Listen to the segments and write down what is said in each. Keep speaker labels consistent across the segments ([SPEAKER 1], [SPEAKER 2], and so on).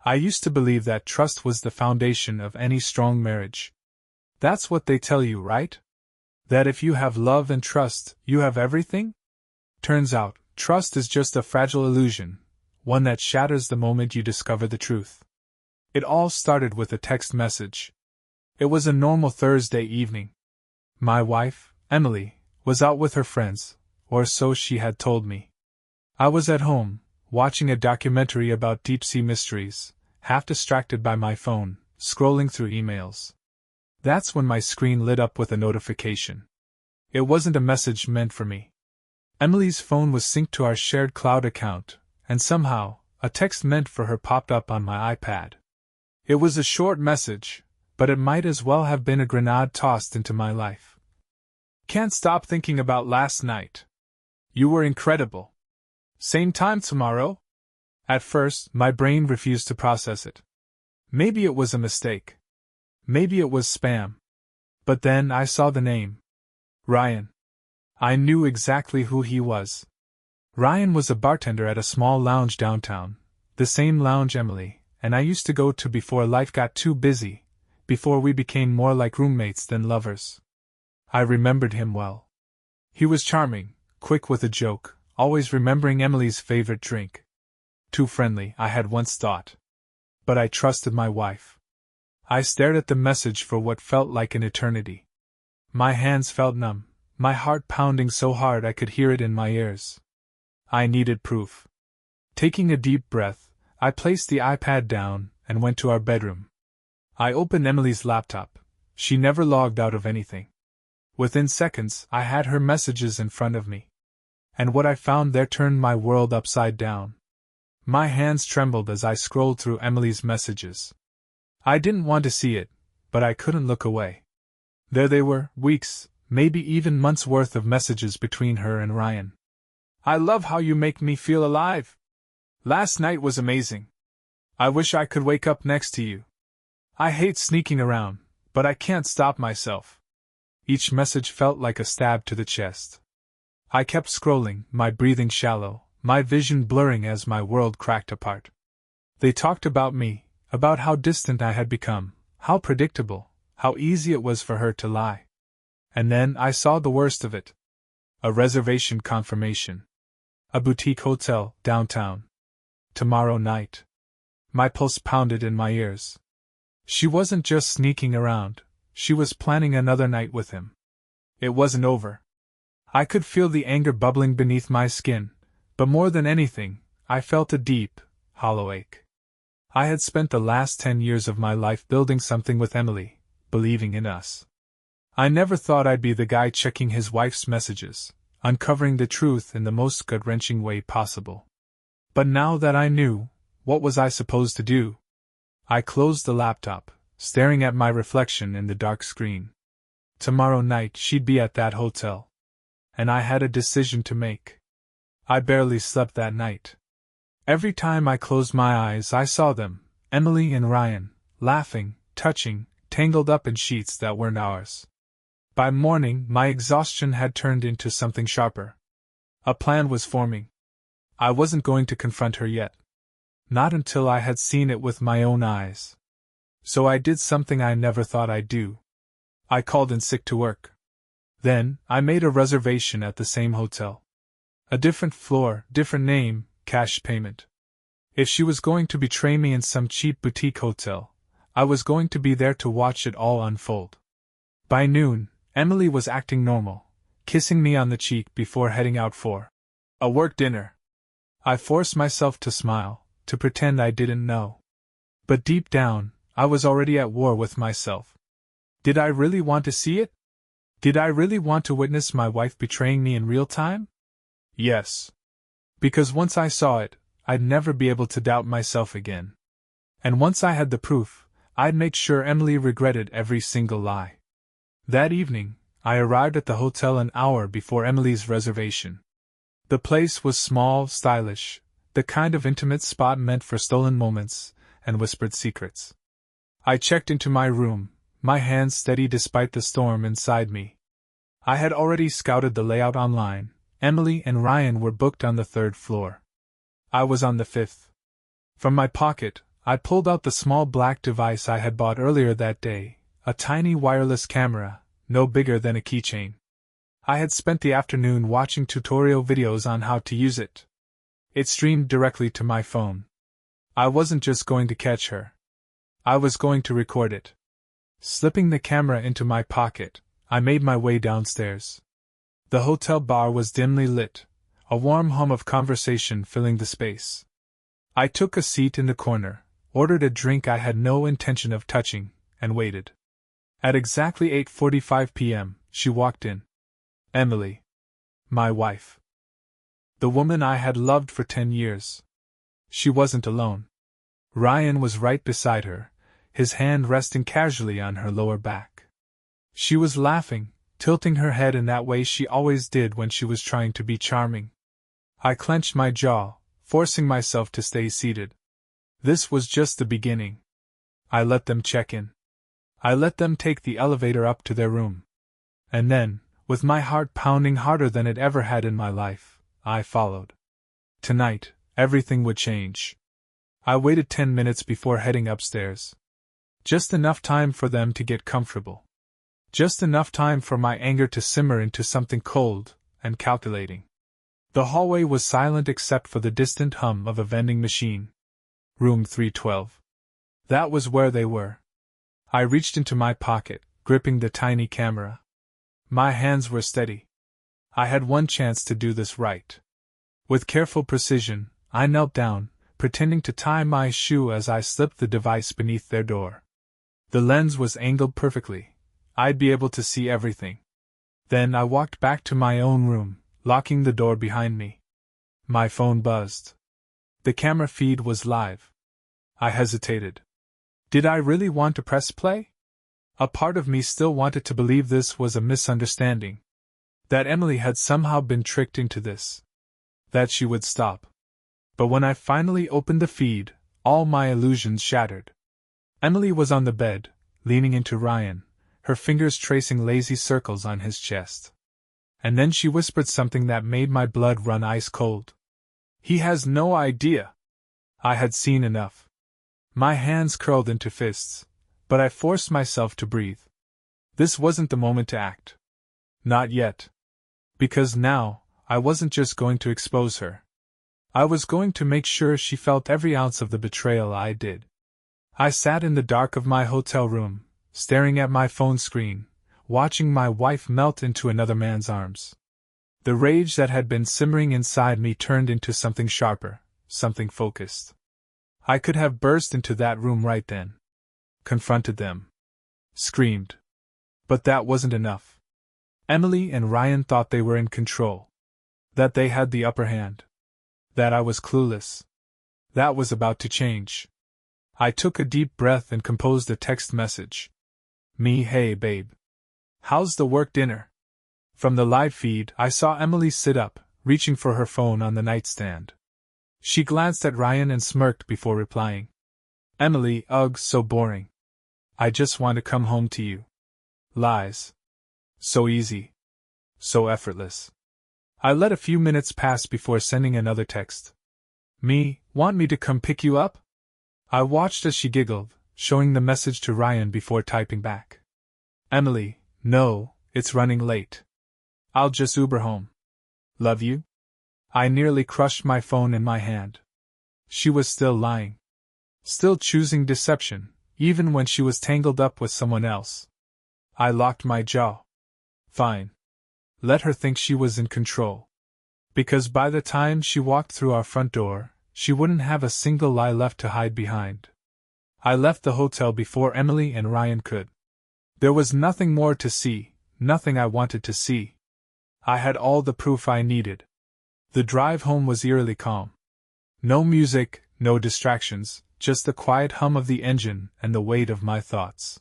[SPEAKER 1] I used to believe that trust was the foundation of any strong marriage. That's what they tell you, right? That if you have love and trust, you have everything? Turns out, trust is just a fragile illusion, one that shatters the moment you discover the truth. It all started with a text message. It was a normal Thursday evening. My wife, Emily, was out with her friends, or so she had told me. I was at home, watching a documentary about deep-sea mysteries, half distracted by my phone, scrolling through emails. That's when my screen lit up with a notification. It wasn't a message meant for me. Emily's phone was synced to our shared cloud account, and somehow, a text meant for her popped up on my iPad. It was a short message, but it might as well have been a grenade tossed into my life. Can't stop thinking about last night. You were incredible. Same time tomorrow? At first, my brain refused to process it. Maybe it was a mistake. Maybe it was spam. But then I saw the name. Ryan. I knew exactly who he was. Ryan was a bartender at a small lounge downtown, the same lounge Emily and I used to go to before life got too busy, before we became more like roommates than lovers. I remembered him well. He was charming, quick with a joke, always remembering Emily's favorite drink. Too friendly, I had once thought. But I trusted my wife. I stared at the message for what felt like an eternity. My hands felt numb, my heart pounding so hard I could hear it in my ears. I needed proof. Taking a deep breath, I placed the iPad down and went to our bedroom. I opened Emily's laptop. She never logged out of anything. Within seconds, I had her messages in front of me. And what I found there turned my world upside down. My hands trembled as I scrolled through Emily's messages. I didn't want to see it, but I couldn't look away. There they were, weeks, maybe even months' worth of messages between her and Ryan. I love how you make me feel alive. Last night was amazing. I wish I could wake up next to you. I hate sneaking around, but I can't stop myself. Each message felt like a stab to the chest. I kept scrolling, my breathing shallow, my vision blurring as my world cracked apart. They talked about me, about how distant I had become, how predictable, how easy it was for her to lie. And then I saw the worst of it. A reservation confirmation. A boutique hotel, downtown. Tomorrow night. My pulse pounded in my ears. She wasn't just sneaking around, she was planning another night with him. It wasn't over. I could feel the anger bubbling beneath my skin, but more than anything, I felt a deep, hollow ache. I had spent the last 10 years of my life building something with Emily, believing in us. I never thought I'd be the guy checking his wife's messages, uncovering the truth in the most gut-wrenching way possible. But now that I knew, what was I supposed to do? I closed the laptop, staring at my reflection in the dark screen. Tomorrow night she'd be at that hotel. And I had a decision to make. I barely slept that night. Every time I closed my eyes I saw them, Emily and Ryan, laughing, touching, tangled up in sheets that weren't ours. By morning my exhaustion had turned into something sharper. A plan was forming. I wasn't going to confront her yet. Not until I had seen it with my own eyes. So I did something I never thought I'd do. I called in sick to work. Then, I made a reservation at the same hotel. A different floor, different name, cash payment. If she was going to betray me in some cheap boutique hotel, I was going to be there to watch it all unfold. By noon, Emily was acting normal, kissing me on the cheek before heading out for a work dinner. I forced myself to smile, to pretend I didn't know. But deep down, I was already at war with myself. Did I really want to see it? Did I really want to witness my wife betraying me in real time? Yes. Because once I saw it, I'd never be able to doubt myself again. And once I had the proof, I'd make sure Emily regretted every single lie. That evening, I arrived at the hotel an hour before Emily's reservation. The place was small, stylish, the kind of intimate spot meant for stolen moments and whispered secrets. I checked into my room, my hands steady despite the storm inside me. I had already scouted the layout online. Emily and Ryan were booked on the 3rd floor. I was on the 5th. From my pocket, I pulled out the small black device I had bought earlier that day, a tiny wireless camera, no bigger than a keychain. I had spent the afternoon watching tutorial videos on how to use it. It streamed directly to my phone. I wasn't just going to catch her. I was going to record it. Slipping the camera into my pocket, I made my way downstairs. The hotel bar was dimly lit, a warm hum of conversation filling the space. I took a seat in the corner, ordered a drink I had no intention of touching, and waited. At exactly 8:45 p.m., she walked in. Emily. My wife. The woman I had loved for 10 years. She wasn't alone. Ryan was right beside her, his hand resting casually on her lower back. She was laughing, tilting her head in that way she always did when she was trying to be charming. I clenched my jaw, forcing myself to stay seated. This was just the beginning. I let them check in. I let them take the elevator up to their room. And then, with my heart pounding harder than it ever had in my life, I followed. Tonight, everything would change. I waited 10 minutes before heading upstairs. Just enough time for them to get comfortable. Just enough time for my anger to simmer into something cold and calculating. The hallway was silent except for the distant hum of a vending machine. Room 312. That was where they were. I reached into my pocket, gripping the tiny camera. My hands were steady. I had one chance to do this right. With careful precision, I knelt down, pretending to tie my shoe as I slipped the device beneath their door. The lens was angled perfectly. I'd be able to see everything. Then I walked back to my own room, locking the door behind me. My phone buzzed. The camera feed was live. I hesitated. Did I really want to press play? A part of me still wanted to believe this was a misunderstanding. That Emily had somehow been tricked into this. That she would stop. But when I finally opened the feed, all my illusions shattered. Emily was on the bed, leaning into Ryan, her fingers tracing lazy circles on his chest. And then she whispered something that made my blood run ice cold. He has no idea. I had seen enough. My hands curled into fists, but I forced myself to breathe. This wasn't the moment to act. Not yet. Because now, I wasn't just going to expose her. I was going to make sure she felt every ounce of the betrayal I did. I sat in the dark of my hotel room, staring at my phone screen, watching my wife melt into another man's arms. The rage that had been simmering inside me turned into something sharper, something focused. I could have burst into that room right then. Confronted them. Screamed. But that wasn't enough. Emily and Ryan thought they were in control. That they had the upper hand. That I was clueless. That was about to change. I took a deep breath and composed a text message. Me, hey babe. How's the work dinner? From the live feed, I saw Emily sit up, reaching for her phone on the nightstand. She glanced at Ryan and smirked before replying. Emily, ugh, so boring. I just want to come home to you. Lies. So easy. So effortless. I let a few minutes pass before sending another text. Me, want me to come pick you up? I watched as she giggled, showing the message to Ryan before typing back. Emily, no, it's running late. I'll just Uber home. Love you? I nearly crushed my phone in my hand. She was still lying. Still choosing deception, even when she was tangled up with someone else. I locked my jaw. Fine. Let her think she was in control. Because by the time she walked through our front door, she wouldn't have a single lie left to hide behind. I left the hotel before Emily and Ryan could. There was nothing more to see, nothing I wanted to see. I had all the proof I needed. The drive home was eerily calm. No music, no distractions, just the quiet hum of the engine and the weight of my thoughts.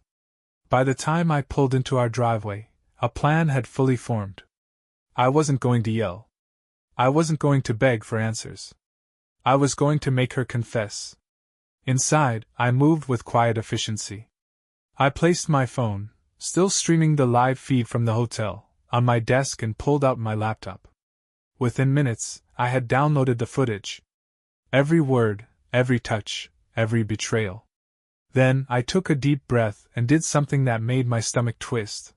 [SPEAKER 1] By the time I pulled into our driveway, a plan had fully formed. I wasn't going to yell. I wasn't going to beg for answers. I was going to make her confess. Inside, I moved with quiet efficiency. I placed my phone, still streaming the live feed from the hotel, on my desk and pulled out my laptop. Within minutes, I had downloaded the footage. Every word, every touch, every betrayal. Then I took a deep breath and did something that made my stomach twist.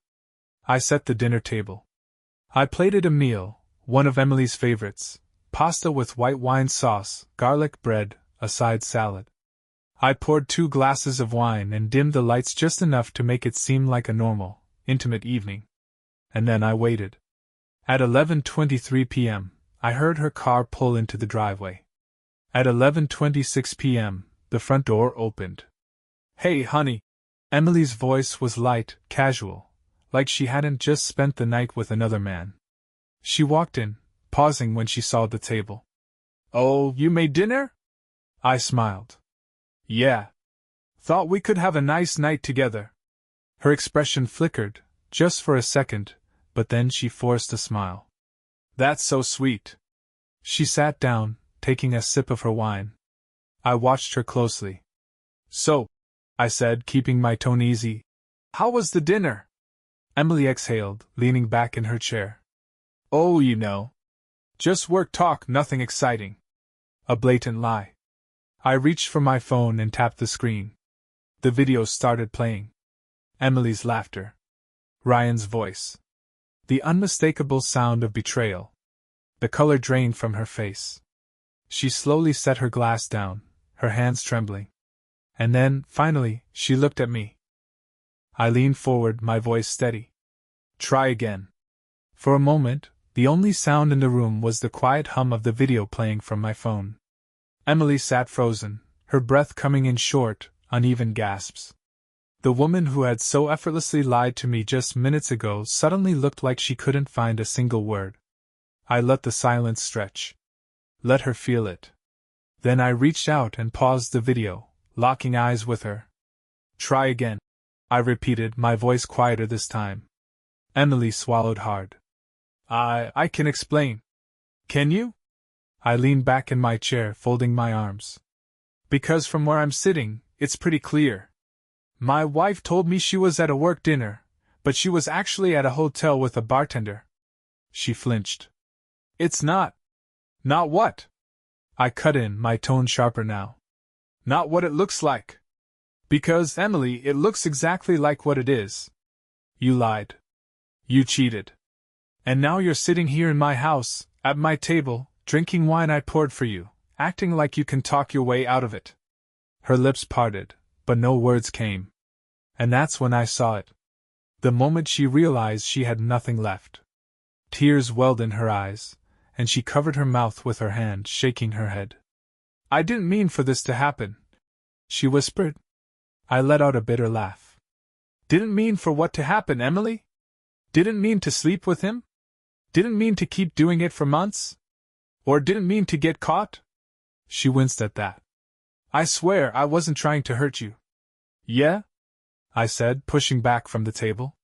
[SPEAKER 1] I set the dinner table. I plated a meal, one of Emily's favorites, pasta with white wine sauce, garlic bread, a side salad. I poured 2 glasses of wine and dimmed the lights just enough to make it seem like a normal, intimate evening. And then I waited. At 11:23 p.m., I heard her car pull into the driveway. At 11:26 p.m., the front door opened. "Hey, honey." Emily's voice was light, casual, like she hadn't just spent the night with another man. She walked in, pausing when she saw the table. "Oh, you made dinner?" I smiled. "Yeah. Thought we could have a nice night together." Her expression flickered, just for a second, but then she forced a smile. "That's so sweet." She sat down, taking a sip of her wine. I watched her closely. "So," I said, keeping my tone easy, "how was the dinner?" Emily exhaled, leaning back in her chair. "Oh, you know. Just work talk, nothing exciting." A blatant lie. I reached for my phone and tapped the screen. The video started playing. Emily's laughter. Ryan's voice. The unmistakable sound of betrayal. The color drained from her face. She slowly set her glass down, her hands trembling. And then, finally, she looked at me. I leaned forward, my voice steady. "Try again." For a moment, the only sound in the room was the quiet hum of the video playing from my phone. Emily sat frozen, her breath coming in short, uneven gasps. The woman who had so effortlessly lied to me just minutes ago suddenly looked like she couldn't find a single word. I let the silence stretch. Let her feel it. Then I reached out and paused the video, locking eyes with her. "Try again," I repeated, my voice quieter this time. Emily swallowed hard. I can explain." "Can you?" I leaned back in my chair, folding my arms. "Because from where I'm sitting, it's pretty clear. My wife told me she was at a work dinner, but she was actually at a hotel with a bartender." She flinched. "It's not." "Not what?" I cut in, my tone sharper now. "Not what it looks like." "Because, Emily, it looks exactly like what it is. You lied. You cheated. And now you're sitting here in my house, at my table, drinking wine I poured for you, acting like you can talk your way out of it." Her lips parted, but no words came. And that's when I saw it. The moment she realized she had nothing left. Tears welled in her eyes, and she covered her mouth with her hand, shaking her head. "I didn't mean for this to happen," she whispered. I let out a bitter laugh. "Didn't mean for what to happen, Emily? Didn't mean to sleep with him? Didn't mean to keep doing it for months? Or didn't mean to get caught?" She winced at that. "I swear I wasn't trying to hurt you." "Yeah?" I said, pushing back from the table.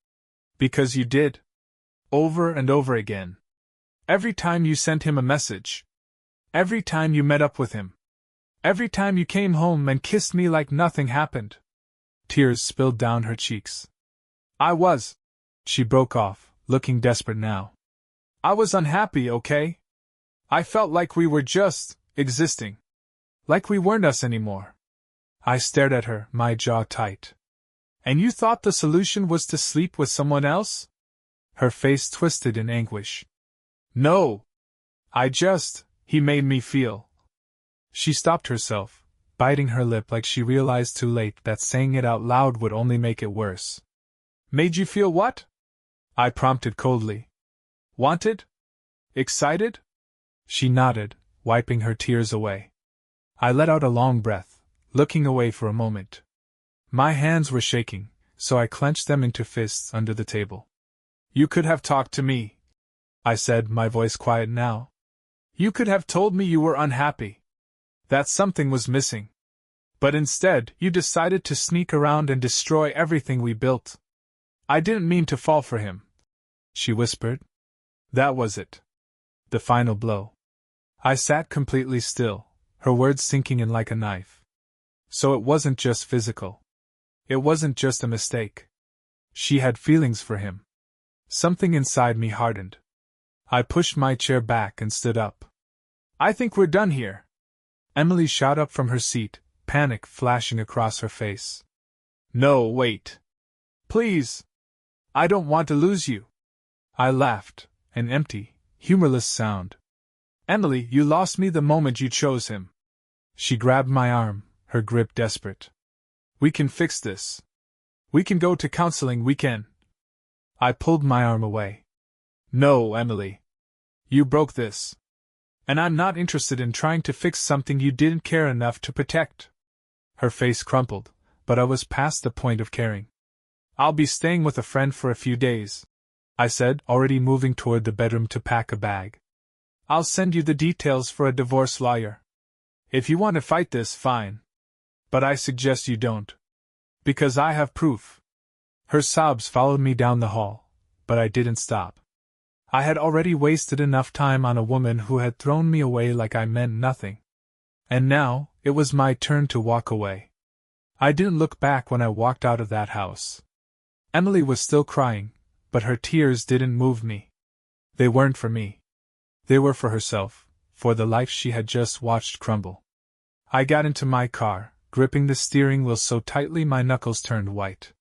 [SPEAKER 1] "Because you did. Over and over again. Every time you sent him a message. Every time you met up with him. Every time you came home and kissed me like nothing happened." Tears spilled down her cheeks. "I was..." She broke off, looking desperate now. "I was unhappy, okay? I felt like we were just existing. Like we weren't us anymore." I stared at her, my jaw tight. "And you thought the solution was to sleep with someone else?" Her face twisted in anguish. "No. He made me feel..." She stopped herself, biting her lip like she realized too late that saying it out loud would only make it worse. "Made you feel what?" I prompted coldly. "Wanted? Excited?" She nodded, wiping her tears away. I let out a long breath, looking away for a moment. My hands were shaking, so I clenched them into fists under the table. "You could have talked to me," I said, my voice quiet now. "You could have told me you were unhappy. That something was missing. But instead, you decided to sneak around and destroy everything we built. I didn't mean to fall for him," she whispered. That was it. The final blow. I sat completely still, her words sinking in like a knife. So it wasn't just physical. It wasn't just a mistake. She had feelings for him. Something inside me hardened. I pushed my chair back and stood up. "I think we're done here." Emily shot up from her seat, panic flashing across her face. No, wait. Please. I don't want to lose you. I laughed, an empty, humorless sound. Emily, you lost me the moment you chose him. She grabbed my arm, her grip desperate. We can fix this. We can go to counseling, we can. I pulled my arm away. No, Emily. You broke this. And I'm not interested in trying to fix something you didn't care enough to protect. Her face crumpled, but I was past the point of caring. I'll be staying with a friend for a few days, I said, already moving toward the bedroom to pack a bag. I'll send you the details for a divorce lawyer. If you want to fight this, fine. But I suggest you don't. Because I have proof. Her sobs followed me down the hall, but I didn't stop. I had already wasted enough time on a woman who had thrown me away like I meant nothing. And now, it was my turn to walk away. I didn't look back when I walked out of that house. Emily was still crying, but her tears didn't move me. They weren't for me. They were for herself, for the life she had just watched crumble. I got into my car, gripping the steering wheel so tightly my knuckles turned white.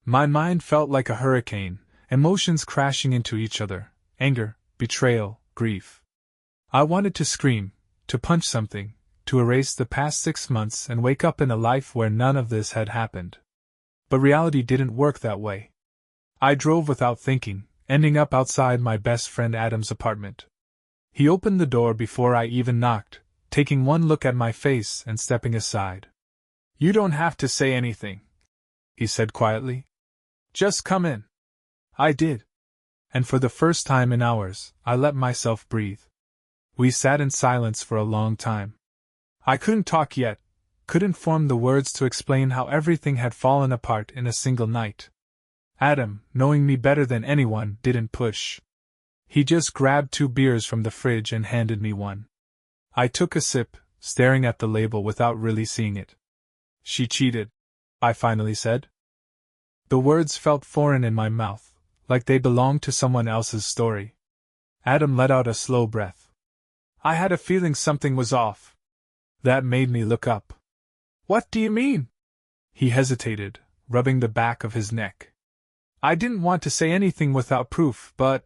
[SPEAKER 1] My mind felt like a hurricane, emotions crashing into each other, anger, betrayal, grief. I wanted to scream, to punch something, to erase the past 6 months and wake up in a life where none of this had happened. But reality didn't work that way. I drove without thinking, ending up outside my best friend Adam's apartment. He opened the door before I even knocked, taking one look at my face and stepping aside. You don't have to say anything, he said quietly. Just come in. I did. And for the first time in hours, I let myself breathe. We sat in silence for a long time. I couldn't talk yet, couldn't form the words to explain how everything had fallen apart in a single night. Adam, knowing me better than anyone, didn't push. He just grabbed 2 beers from the fridge and handed me one. I took a sip, staring at the label without really seeing it. She cheated, I finally said. The words felt foreign in my mouth, like they belonged to someone else's story. Adam let out a slow breath. I had a feeling something was off. That made me look up. What do you mean? He hesitated, rubbing the back of his neck. I didn't want to say anything without proof, but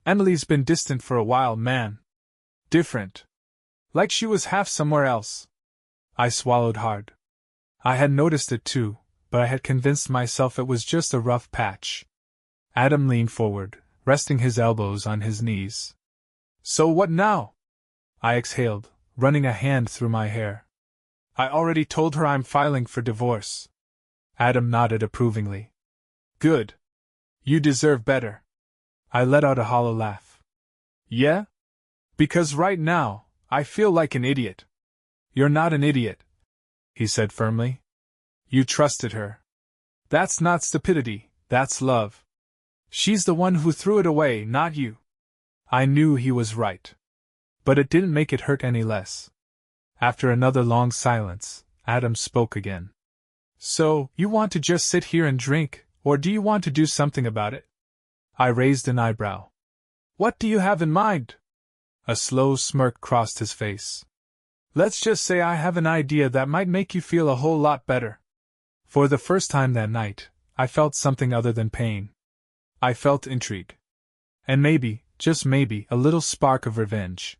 [SPEAKER 1] Emily's been distant for a while, man. Different. Like she was half somewhere else. I swallowed hard. I had noticed it too, but I had convinced myself it was just a rough patch. Adam leaned forward, resting his elbows on his knees. So what now? I exhaled, running a hand through my hair. I already told her I'm filing for divorce. Adam nodded approvingly. Good. You deserve better. I let out a hollow laugh. Yeah? Because right now, I feel like an idiot. You're not an idiot, he said firmly. You trusted her. That's not stupidity, that's love. She's the one who threw it away, not you. I knew he was right. But it didn't make it hurt any less. After another long silence, Adam spoke again. So, you want to just sit here and drink, or do you want to do something about it? I raised an eyebrow. What do you have in mind? A slow smirk crossed his face. Let's just say I have an idea that might make you feel a whole lot better. For the first time that night, I felt something other than pain. I felt intrigue. And maybe, just maybe, a little spark of revenge.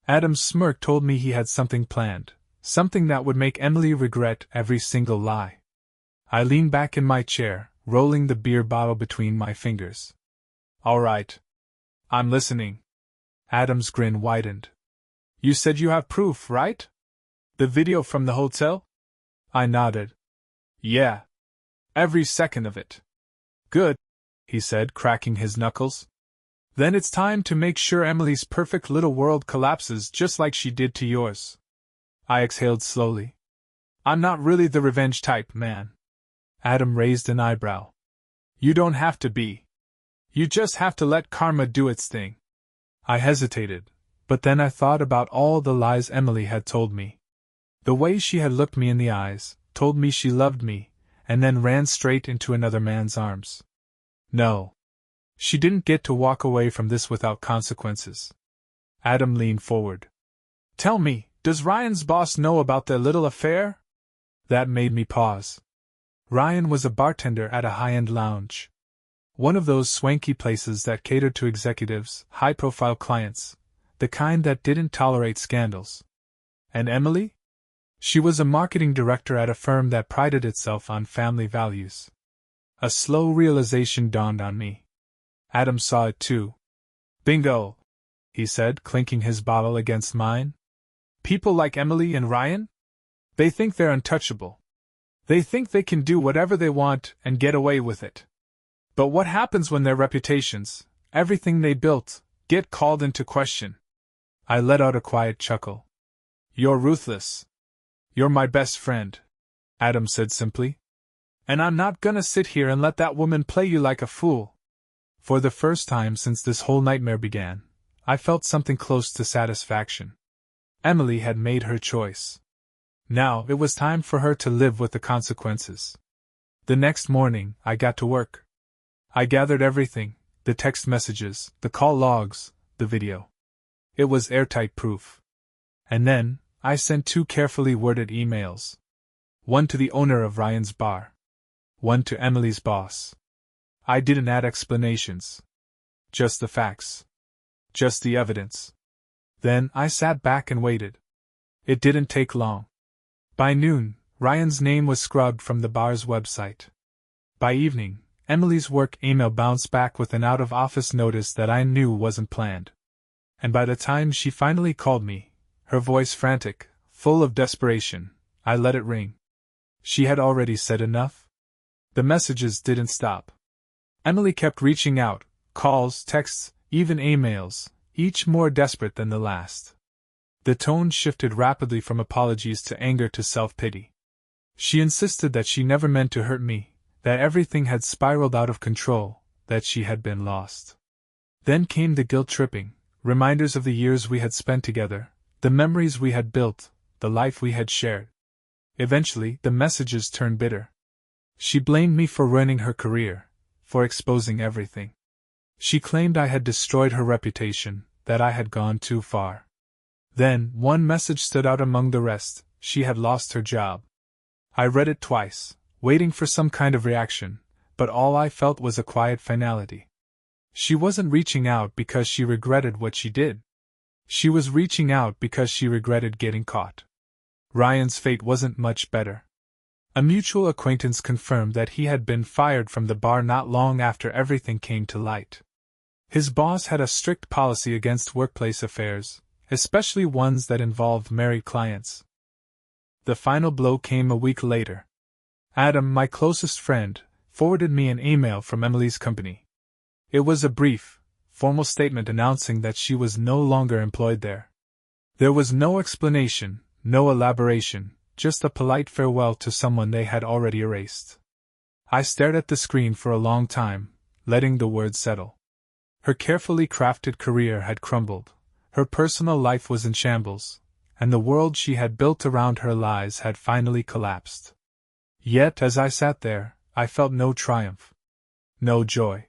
[SPEAKER 1] Adam's smirk told me he had something planned, something that would make Emily regret every single lie. I leaned back in my chair, rolling the beer bottle between my fingers. All right. I'm listening. Adam's grin widened. You said you have proof, right? The video from the hotel? I nodded. Yeah. Every second of it. Good, he said, cracking his knuckles. Then it's time to make sure Emily's perfect little world collapses just like she did to yours. I exhaled slowly. I'm not really the revenge type, man. Adam raised an eyebrow. You don't have to be. You just have to let karma do its thing. I hesitated, but then I thought about all the lies Emily had told me. The way she had looked me in the eyes, told me she loved me, and then ran straight into another man's arms. No. She didn't get to walk away from this without consequences. Adam leaned forward. Tell me, does Ryan's boss know about their little affair? That made me pause. Ryan was a bartender at a high-end lounge. One of those swanky places that catered to executives, high-profile clients, the kind that didn't tolerate scandals. And Emily? She was a marketing director at a firm that prided itself on family values. A slow realization dawned on me. Adam saw it too. Bingo! He said, clinking his bottle against mine. People like Emily and Ryan? They think they're untouchable. They think they can do whatever they want and get away with it. But what happens when their reputations, everything they built, get called into question? I let out a quiet chuckle. You're ruthless. You're my best friend, Adam said simply. And I'm not gonna sit here and let that woman play you like a fool. For the first time since this whole nightmare began, I felt something close to satisfaction. Emily had made her choice. Now it was time for her to live with the consequences. The next morning, I got to work. I gathered everything, the text messages, the call logs, the video. It was airtight proof. And then, I sent 2 carefully worded emails. One to the owner of Ryan's bar. One to Emily's boss. I didn't add explanations. Just the facts. Just the evidence. Then I sat back and waited. It didn't take long. By noon, Ryan's name was scrubbed from the bar's website. By evening, Emily's work email bounced back with an out-of-office notice that I knew wasn't planned. And by the time she finally called me, her voice frantic, full of desperation, I let it ring. She had already said enough. The messages didn't stop. Emily kept reaching out, calls, texts, even emails, each more desperate than the last. The tone shifted rapidly from apologies to anger to self-pity. She insisted that she never meant to hurt me, that everything had spiraled out of control, that she had been lost. Then came the guilt-tripping, reminders of the years we had spent together, the memories we had built, the life we had shared. Eventually, the messages turned bitter. She blamed me for ruining her career, for exposing everything. She claimed I had destroyed her reputation, that I had gone too far. Then, one message stood out among the rest: she had lost her job. I read it twice, waiting for some kind of reaction, but all I felt was a quiet finality. She wasn't reaching out because she regretted what she did. She was reaching out because she regretted getting caught. Ryan's fate wasn't much better. A mutual acquaintance confirmed that he had been fired from the bar not long after everything came to light. His boss had a strict policy against workplace affairs, especially ones that involved married clients. The final blow came a week later. Adam, my closest friend, forwarded me an email from Emily's company. It was a brief, formal statement announcing that she was no longer employed there. There was no explanation, no elaboration, just a polite farewell to someone they had already erased. I stared at the screen for a long time, letting the words settle. Her carefully crafted career had crumbled, her personal life was in shambles, and the world she had built around her lies had finally collapsed. Yet as I sat there, I felt no triumph, no joy,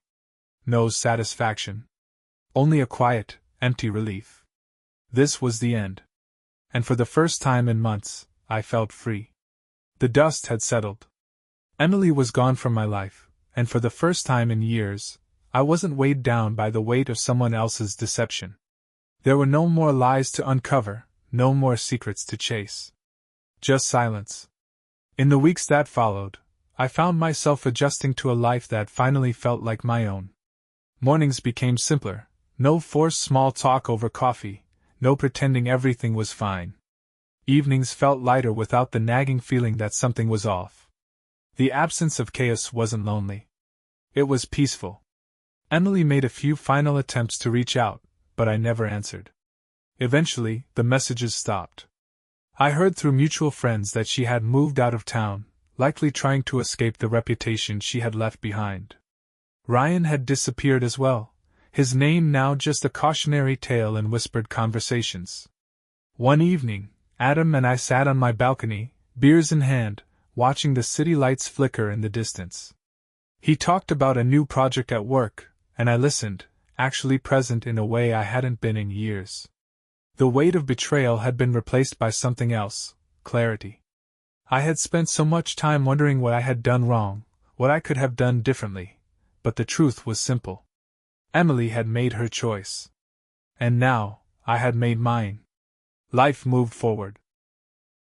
[SPEAKER 1] no satisfaction. Only a quiet, empty relief. This was the end. And for the first time in months, I felt free. The dust had settled. Emily was gone from my life, and for the first time in years, I wasn't weighed down by the weight of someone else's deception. There were no more lies to uncover, no more secrets to chase. Just silence. In the weeks that followed, I found myself adjusting to a life that finally felt like my own. Mornings became simpler, no forced small talk over coffee, no pretending everything was fine. Evenings felt lighter without the nagging feeling that something was off. The absence of chaos wasn't lonely. It was peaceful. Emily made a few final attempts to reach out, but I never answered. Eventually, the messages stopped. I heard through mutual friends that she had moved out of town, likely trying to escape the reputation she had left behind. Ryan had disappeared as well, his name now just a cautionary tale in whispered conversations. One evening, Adam and I sat on my balcony, beers in hand, watching the city lights flicker in the distance. He talked about a new project at work, and I listened, actually present in a way I hadn't been in years. The weight of betrayal had been replaced by something else, clarity. I had spent so much time wondering what I had done wrong, what I could have done differently, but the truth was simple. Emily had made her choice. And now, I had made mine. Life moved forward.